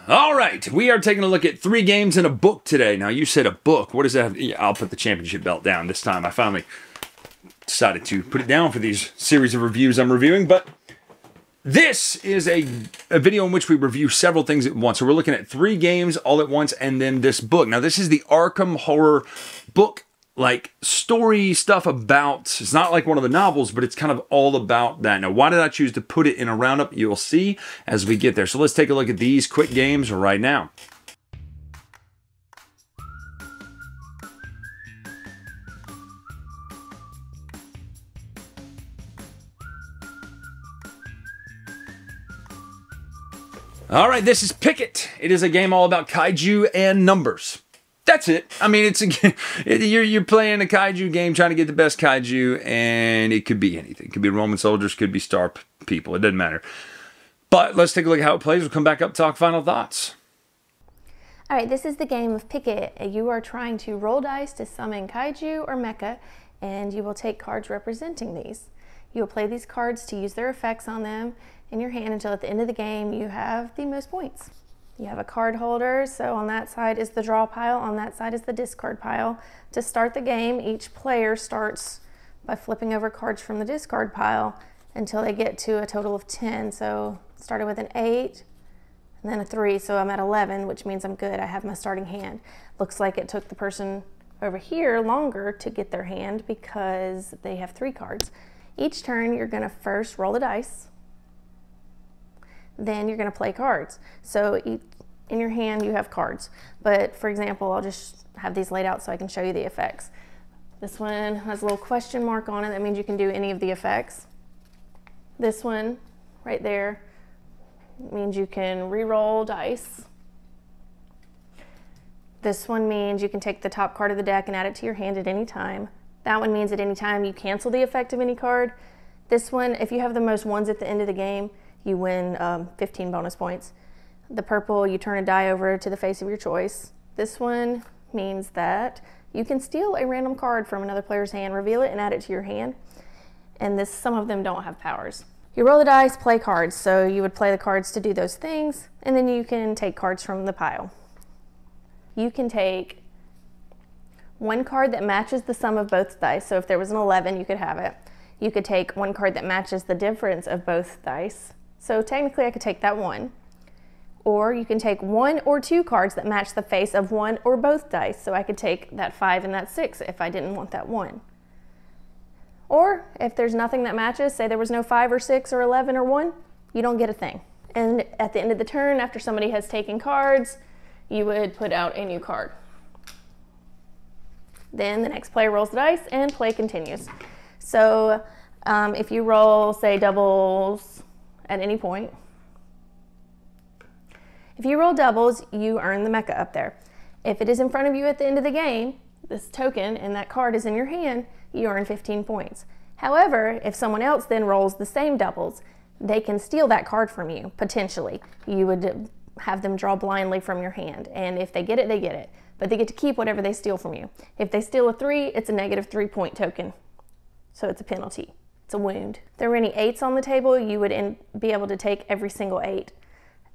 All right, we are taking a look at 3 games and a book today. Now, you said a book. What does that have? Yeah, I'll put the championship belt down this time. I finally decided to put it down for these series of reviews I'm reviewing, but this is a video in which we review several things at once. So we're looking at 3 games all at once and then this book. Now, this is the Arkham horror book, like story stuff about, it's not like one of the novels, but it's kind of all about that. Now, why did I choose to put it in a roundup? You'll see as we get there. So let's take a look at these quick games right now. All right, this is Pikit. It is a game all about kaiju and numbers. That's it. I mean, you're playing a kaiju game, trying to get the best kaiju, and it could be anything. It could be Roman soldiers, could be star people. It doesn't matter. But let's take a look at how it plays. We'll come back up, talk final thoughts. All right, this is the game of Pikit. You are trying to roll dice to summon kaiju or mecha, and you will take cards representing these. You will play these cards to use their effects on them in your hand until at the end of the game you have the most points. You have a card holder, so on that side is the draw pile, on that side is the discard pile. To start the game, each player starts by flipping over cards from the discard pile until they get to a total of 10. So started with an 8 and then a 3, so I'm at 11, which means I'm good. I have my starting hand. Looks like it took the person over here longer to get their hand because they have 3 cards. Each turn you're going to first roll the dice, then you're going to play cards. So in your hand you have cards, but for example, I'll just have these laid out so I can show you the effects. This one has a little question mark on it. That means you can do any of the effects. This one right there means you can re-roll dice. This one means you can take the top card of the deck and add it to your hand at any time. That one means at any time you cancel the effect of any card. This one, if you have the most ones at the end of the game, you win 15 bonus points. The purple, you turn a die over to the face of your choice. This one means that you can steal a random card from another player's hand, reveal it, and add it to your hand. And some of them don't have powers. You roll the dice, play cards. So you would play the cards to do those things, and then you can take cards from the pile. You can take one card that matches the sum of both dice. So if there was an 11, you could have it. You could take one card that matches the difference of both dice. So technically I could take that one. Or you can take 1 or 2 cards that match the face of one or both dice. So I could take that 5 and that 6 if I didn't want that 1. Or if there's nothing that matches, say there was no 5 or 6 or 11 or 1, you don't get a thing. And at the end of the turn, after somebody has taken cards, you would put out a new card. Then the next player rolls the dice and play continues. So if you roll, say, doubles at any point, if you roll doubles, you earn the mecha up there. If it is in front of you at the end of the game, this token and that card is in your hand, you earn 15 points. However, if someone else then rolls the same doubles, they can steal that card from you, potentially. You would have them draw blindly from your hand, and if they get it, they get it. But they get to keep whatever they steal from you. If they steal a 3, it's a negative 3-point token. So it's a penalty. It's a wound. If there were any 8s on the table, you would be able to take every single 8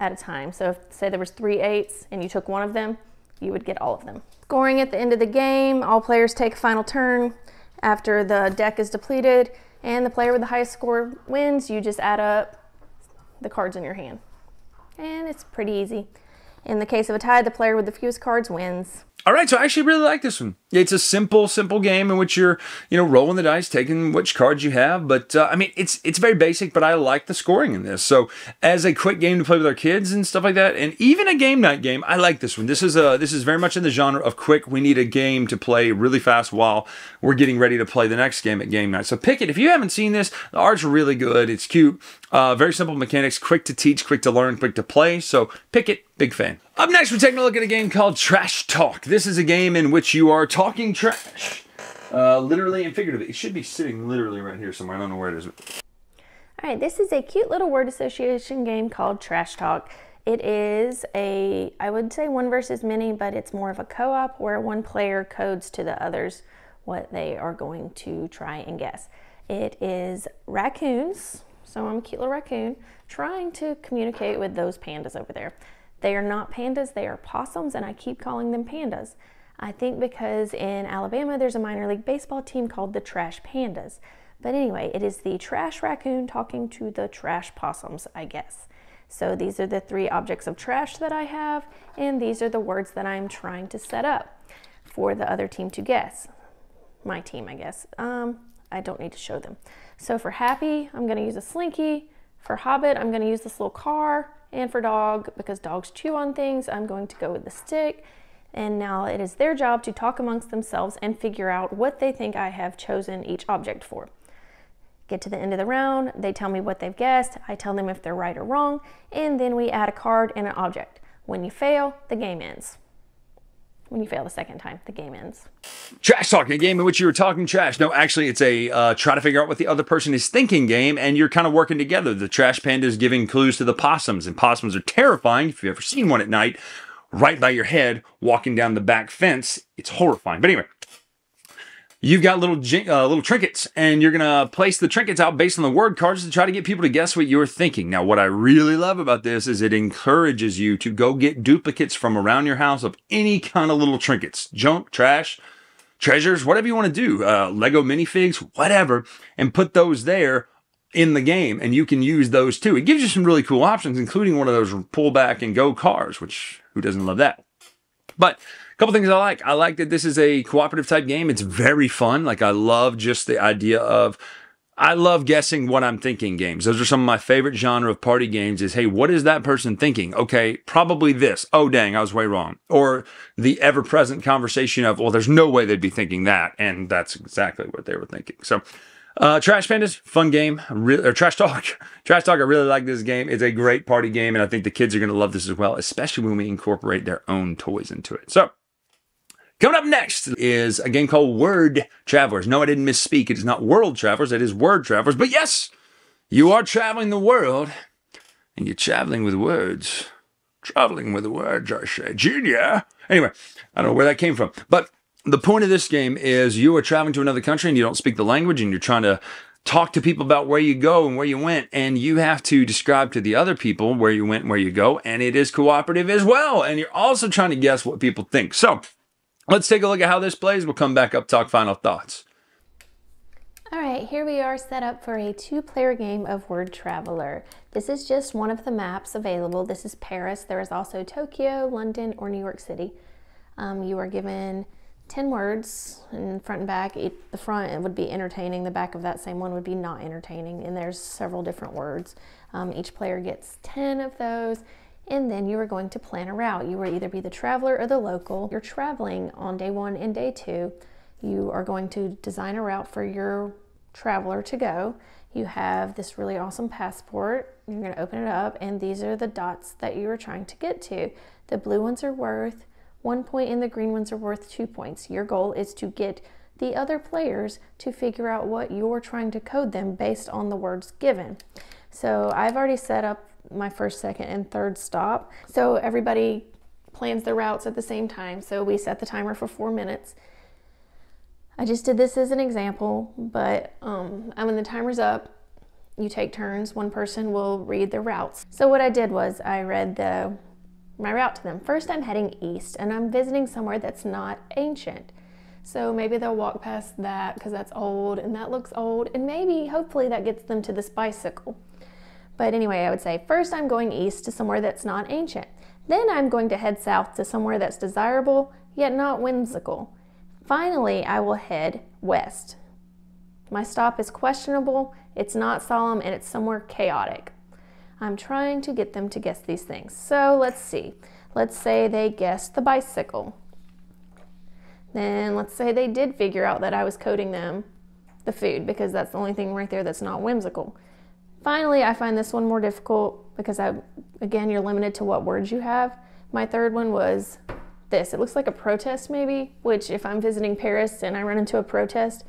at a time. So if, say there was 3 8s and you took one of them, you would get all of them. Scoring at the end of the game, all players take a final turn after the deck is depleted, and the player with the highest score wins. You just add up the cards in your hand. And it's pretty easy. In the case of a tie, the player with the fewest cards wins. All right, so I actually really like this one. It's a simple game in which you're, rolling the dice, taking which cards you have. But I mean, it's very basic, but I like the scoring in this. So as a quick game to play with our kids and stuff like that, and even a game night game, I like this one. This is very much in the genre of quick. We need a game to play really fast while we're getting ready to play the next game at game night. So pick it. If you haven't seen this, the art's really good. It's cute. Very simple mechanics, quick to teach, quick to learn, quick to play. So pick it. Big fan. Up next, we're taking a look at a game called Trash Talk. This is a game in which you are talking trash, literally and figuratively. It should be sitting literally right here somewhere. I don't know where it is. All right, this is a cute little word association game called Trash Talk. It is I would say one versus many, but it's more of a co-op where one player codes to the others what they are going to try and guess. It is raccoons, so I'm a cute little raccoon, trying to communicate with those pandas over there. They are not pandas, they are possums, and I keep calling them pandas. I think because in Alabama there's a minor league baseball team called the Trash Pandas. But anyway, it is the trash raccoon talking to the trash possums, I guess. So these are the 3 objects of trash that I have, and these are the words that I'm trying to set up for the other team to guess. My team, I guess. I don't need to show them. So for happy, I'm going to use a slinky. For hobbit, I'm going to use this little car. And for dog, because dogs chew on things, I'm going to go with the stick. And now it is their job to talk amongst themselves and figure out what they think I have chosen each object for. Get to the end of the round, they tell me what they've guessed, I tell them if they're right or wrong, and then we add a card and an object. When you fail, the game ends. When you fail the second time, the game ends. Trash talking, a game in which you were talking trash. No, actually, it's a try to figure out what the other person is thinking game, and you're kind of working together. The trash panda is giving clues to the possums, and possums are terrifying. If you've ever seen one at night, right by your head, walking down the back fence, it's horrifying. But anyway, you've got little trinkets, and you're going to place the trinkets out based on the word cards to try to get people to guess what you're thinking. Now, what I really love about this is it encourages you to go get duplicates from around your house of any kind of little trinkets, junk, trash, treasures, whatever you want to do, Lego minifigs, whatever, and put those there in the game, and you can use those too. It gives you some really cool options, including one of those pull back and go cars, which who doesn't love that? But a couple things I like. I like that this is a cooperative type game. It's very fun. Like, I love just the idea of, I love guessing what I'm thinking games. Those are some of my favorite genre of party games is, hey, what is that person thinking? Okay, probably this. Oh, dang, I was way wrong. Or the ever-present conversation of, well, there's no way they'd be thinking that. And that's exactly what they were thinking. So, Trash Pandas, fun game. Or Trash Talk. Trash Talk, I really like this game. It's a great party game, and I think the kids are going to love this as well, especially when we incorporate their own toys into it. So, coming up next is a game called Word Travelers. No, I didn't misspeak. It is not World Travelers. It is Word Travelers. But yes, you are traveling the world, and you're traveling with words. Traveling with words, I say. Junior. Anyway, I don't know where that came from. But the point of this game is you are traveling to another country, and you don't speak the language, and you're trying to talk to people about where you go and where you went, and you have to describe to the other people where you went and where you go, and it is cooperative as well. And you're also trying to guess what people think. So, let's take a look at how this plays. We'll come back up, talk final thoughts. All right, here we are set up for a 2-player game of Word Traveler. This is just one of the maps available. This is Paris. There is also Tokyo, London, or New York City. You are given 10 words in front and back. The front it would be entertaining. The back of that same one would be not entertaining. And there's several different words. Each player gets 10 of those. And then you are going to plan a route. You will either be the traveler or the local. You're traveling on day 1 and day 2. You are going to design a route for your traveler to go. You have this really awesome passport. You're going to open it up, and these are the dots that you are trying to get to. The blue ones are worth 1 point and the green ones are worth 2 points. Your goal is to get the other players to figure out what you're trying to code them based on the words given. So I've already set up my first, second, and third stop. So everybody plans their routes at the same time. So we set the timer for 4 minutes. I just did this as an example, but when the timer's up, you take turns. One person will read the routes. So what I did was I read my route to them. First, I'm heading east, and I'm visiting somewhere that's not ancient. So maybe they'll walk past that because that's old, and that looks old, and maybe, hopefully, that gets them to this bicycle. But anyway, I would say, first I'm going east to somewhere that's not ancient. Then I'm going to head south to somewhere that's desirable, yet not whimsical. Finally, I will head west. My stop is questionable, it's not solemn, and it's somewhere chaotic. I'm trying to get them to guess these things. So let's see. Let's say they guessed the bicycle. Then let's say they did figure out that I was coding them the food, because that's the only thing right there that's not whimsical. Finally, I find this one more difficult because again, you're limited to what words you have. My third one was this. It looks like a protest maybe, which if I'm visiting Paris and I run into a protest,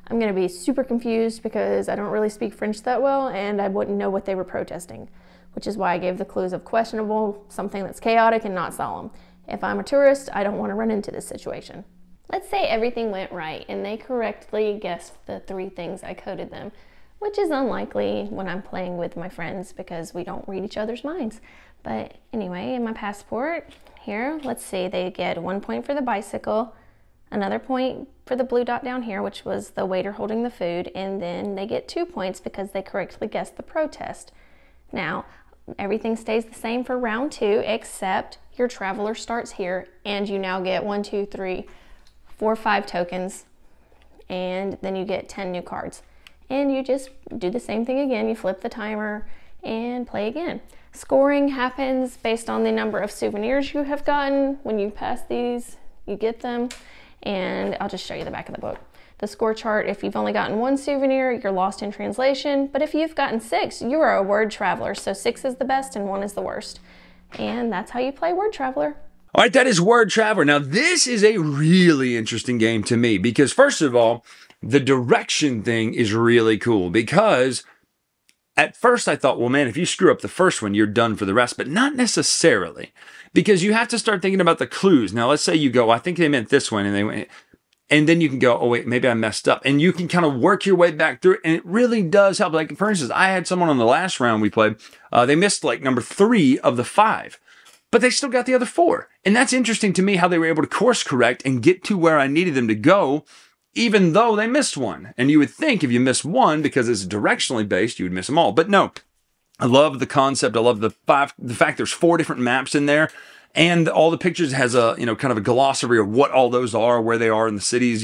I'm going to be super confused because I don't really speak French that well and I wouldn't know what they were protesting, which is why I gave the clues of questionable, something that's chaotic and not solemn. If I'm a tourist, I don't want to run into this situation. Let's say everything went right and they correctly guessed the 3 things I coded them, which is unlikely when I'm playing with my friends because we don't read each other's minds. But anyway, in my passport here, let's see, they get 1 point for the bicycle, another point for the blue dot down here, which was the waiter holding the food, and then they get 2 points because they correctly guessed the protest. Now, everything stays the same for round 2, except your traveler starts here, and you now get 1, 2, 3, 4, 5 tokens, and then you get 10 new cards. And you just do the same thing again. You flip the timer and play again. Scoring happens based on the number of souvenirs you have gotten. When you pass these, you get them. And I'll just show you the back of the book. The score chart, if you've only gotten 1 souvenir, you're lost in translation. But if you've gotten 6, you are a word traveler. So 6 is the best and 1 is the worst. And that's how you play Word Traveler. All right, that is Word Traveler. Now, this is a really interesting game to me because, first of all, the direction thing is really cool because at first I thought, well, man, if you screw up the first one, you're done for the rest, but not necessarily because you have to start thinking about the clues. Now, let's say you go, I think they meant this one, and they went, and then you can go, oh, wait, maybe I messed up. And you can kind of work your way back through it, and it really does help. Like, for instance, I had someone on the last round we played, they missed like number 3 of the 5. But they still got the other 4. And that's interesting to me how they were able to course correct and get to where I needed them to go, even though they missed one. And you would think if you miss one, because it's directionally based, you would miss them all. But no, I love the concept. I love the fact there's 4 different maps in there. And all the pictures has a, kind of a glossary of what all those are, where they are in the cities,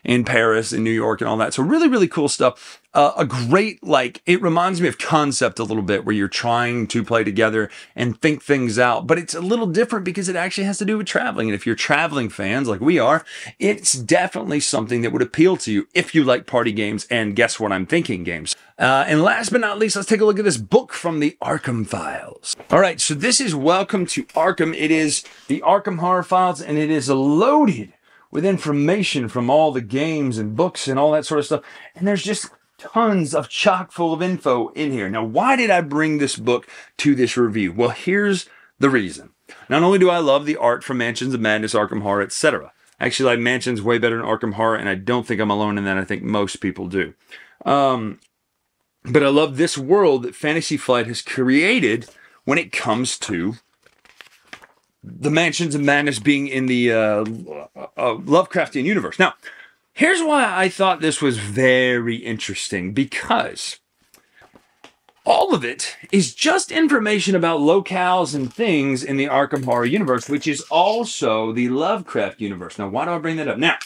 in Paris and New York and all that. So really, really cool stuff. A great, it reminds me of Concept a little bit where you're trying to play together and think things out, but it's a little different because it actually has to do with traveling. And if you're traveling fans like we are, it's definitely something that would appeal to you if you like party games and guess what I'm thinking games. And last but not least, let's take a look at this book from the Arkham Files. All right, so this is Welcome to Arkham. It is the Arkham Horror Files, and it is loaded with information from all the games and books and all that sort of stuff. And there's just tons of chock full of info in here. Now, why did I bring this book to this review? Well, here's the reason. Not only do I love the art from Mansions of Madness, Arkham Horror, etc. Actually, I like Mansions way better than Arkham Horror, and I don't think I'm alone in that. I think most people do. But I love this world that Fantasy Flight has created when it comes to the Mansions of Madness being in the Lovecraftian universe. Now, here's why I thought this was very interesting, because all of it is just information about locales and things in the Arkham Horror universe, which is also the Lovecraft universe. Now, why do I bring that up? Now,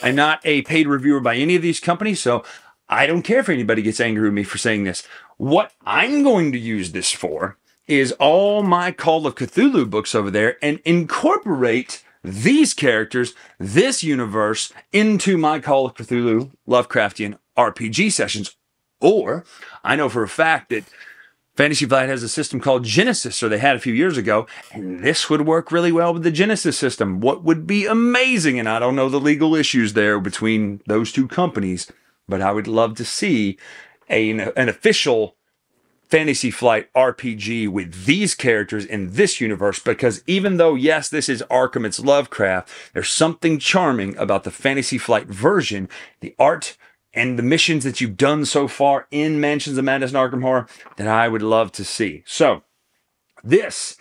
I'm not a paid reviewer by any of these companies, so I don't care if anybody gets angry with me for saying this. What I'm going to use this for is all my Call of Cthulhu books over there and incorporate these characters, this universe, into my Call of Cthulhu Lovecraftian RPG sessions. Or, I know for a fact that Fantasy Flight has a system called Genesis, or they had a few years ago, and this would work really well with the Genesis system. What would be amazing, and I don't know the legal issues there between those two companies, but I would love to see an official Fantasy Flight RPG with these characters in this universe, because even though, yes, this is Arkham, it's Lovecraft, there's something charming about the Fantasy Flight version, the art and the missions that you've done so far in Mansions of Madness and Arkham Horror that I would love to see. So, this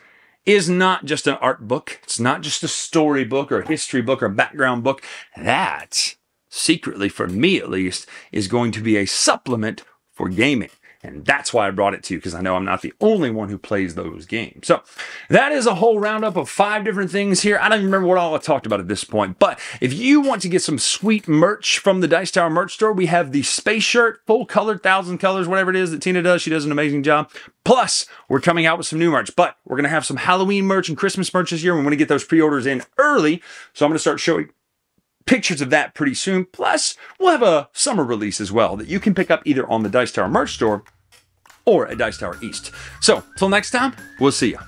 is not just an art book. It's not just a story book or a history book or a background book. That, secretly for me at least, is going to be a supplement for gaming. And that's why I brought it to you, because I know I'm not the only one who plays those games. So that is a whole roundup of 5 different things here. I don't even remember what all I talked about at this point. But if you want to get some sweet merch from the Dice Tower merch store, we have the space shirt, full color, 1,000 colors, whatever it is that Tina does. She does an amazing job. Plus, we're coming out with some new merch. But we're going to have some Halloween merch and Christmas merch this year. We want to get those pre-orders in early. So I'm going to start showing pictures of that pretty soon. Plus, we'll have a summer release as well that you can pick up either on the Dice Tower merch store or at Dice Tower East. So, till next time, we'll see ya.